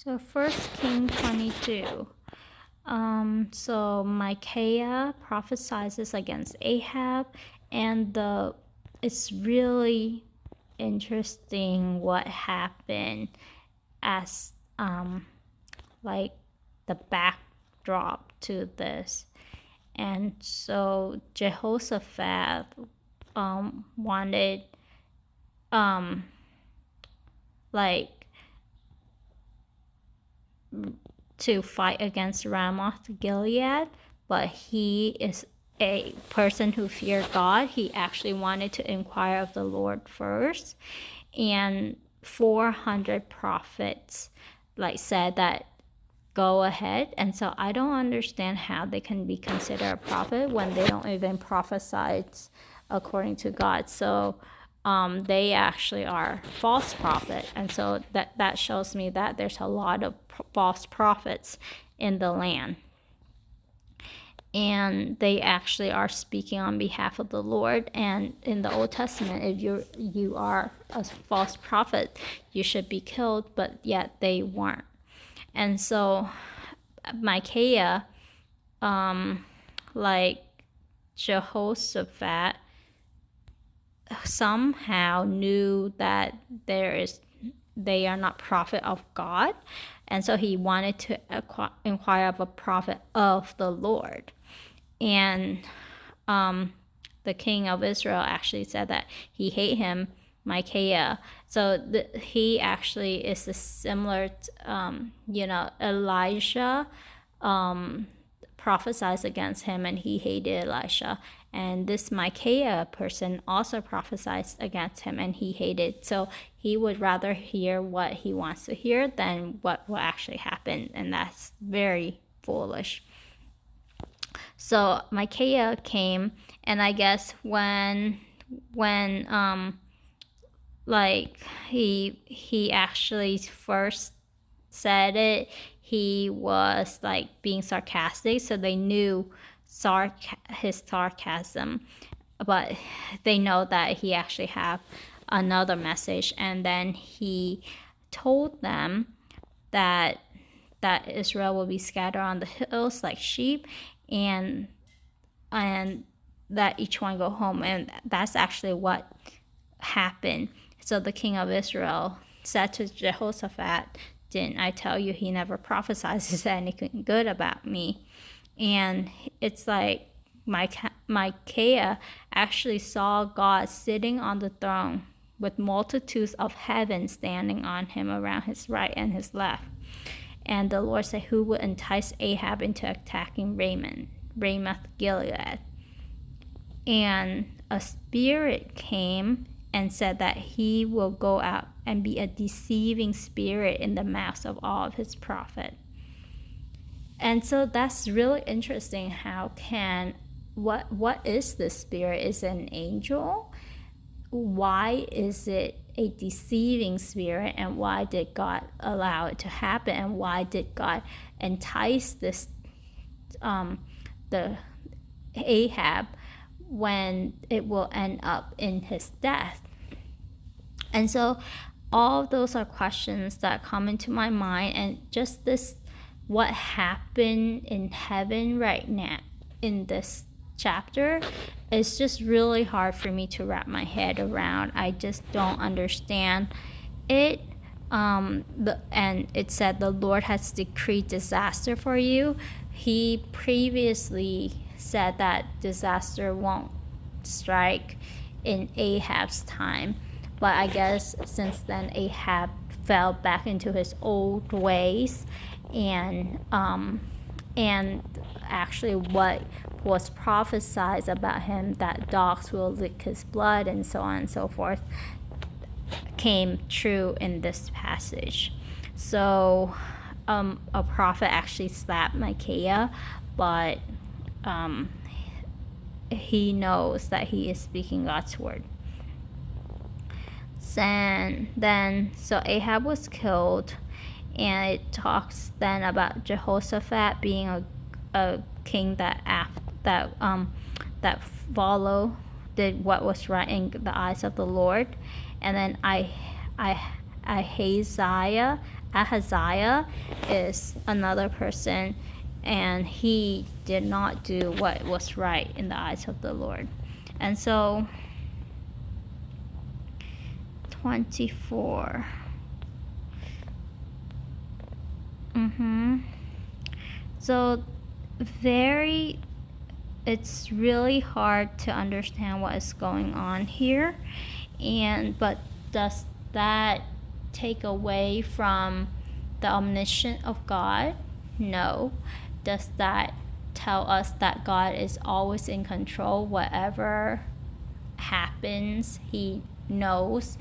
So 1 Kings 22. So Micaiah prophesies against Ahab, and it's really interesting what happened as like the backdrop to this. And so Jehoshaphat wanted like to fight against Ramoth Gilead, but he is a person who feared God. He actually wanted to inquire of the Lord first, and 400 prophets said that go ahead. And so I don't understand how they can be considered a prophet when they don't even prophesy according to God. So they actually are false prophet, and so that shows me that there's a lot of false prophets in the land, and they actually are speaking on behalf of the Lord. And in the Old Testament, if you are a false prophet, you should be killed, but yet they weren't. And so Micaiah, like Jehoshaphat, somehow knew that they are not prophet of God, and so he wanted to inquire of a prophet of the Lord. And the king of Israel actually said that he hate him, Micaiah. So he actually is similar to, Elijah prophesies against him, and he hated Elisha. And this Micaiah person also prophesies against him, and he hated. So he would rather hear what he wants to hear than what will actually happen, and that's very foolish. So Micaiah came, and I guess when he actually first said it, he was being sarcastic, so they knew his sarcasm, but they know that he actually have another message. And then he told them that Israel will be scattered on the hills like sheep, and that each one go home. And that's actually what happened. So the king of Israel said to Jehoshaphat, didn't I tell you he never prophesies anything good about me? And it's like Micaiah actually saw God sitting on the throne with multitudes of heaven standing on him around his right and his left. And the Lord said, who would entice Ahab into attacking Ramoth Gilead? And a spirit came and said that he will go out and be a deceiving spirit in the mouths of all of his prophets. And so that's really interesting. What is this spirit? Is it an angel? Why is it a deceiving spirit, and why did God allow it to happen, and why did God entice this the Ahab when it will end up in his death? And so all of those are questions that come into my mind, and just this, what happened in heaven right now in this chapter is just really hard for me to wrap my head around. I just don't understand it. And it said the Lord has decreed disaster for you. He previously said that disaster won't strike in Ahab's time, but I guess since then Ahab fell back into his old ways, and actually what was prophesied about him, that dogs will lick his blood and so on and so forth, came true in this passage. So a prophet actually slapped Micaiah, but he knows that he is speaking God's word. So Ahab was killed, and it talks then about Jehoshaphat being a king that did what was right in the eyes of the Lord. And then Ahaziah Ahaziah is another person, and he did not do what was right in the eyes of the Lord. And so 24. So it's really hard to understand what is going on here, but does that take away from the omniscience of God? No. Does that tell us that God is always in control? Whatever happens, he knows,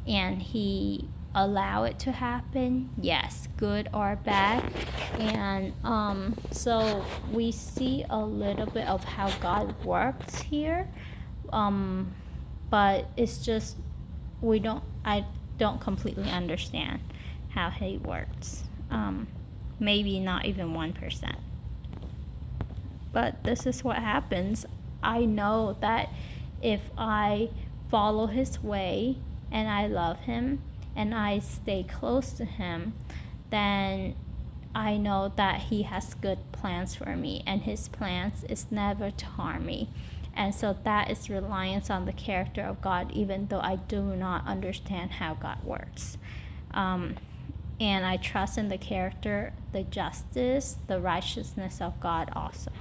and he allow it to happen? Yes, good or bad. And so we see a little bit of how God works here, but it's just I don't completely understand how he works. Maybe not even 1%. But this is what happens. I know that if I follow his way and I love him and I stay close to him, then I know that he has good plans for me, and his plans is never to harm me. And so that is reliance on the character of God, even though I do not understand how God works. And I trust in the character, the justice, the righteousness of God also.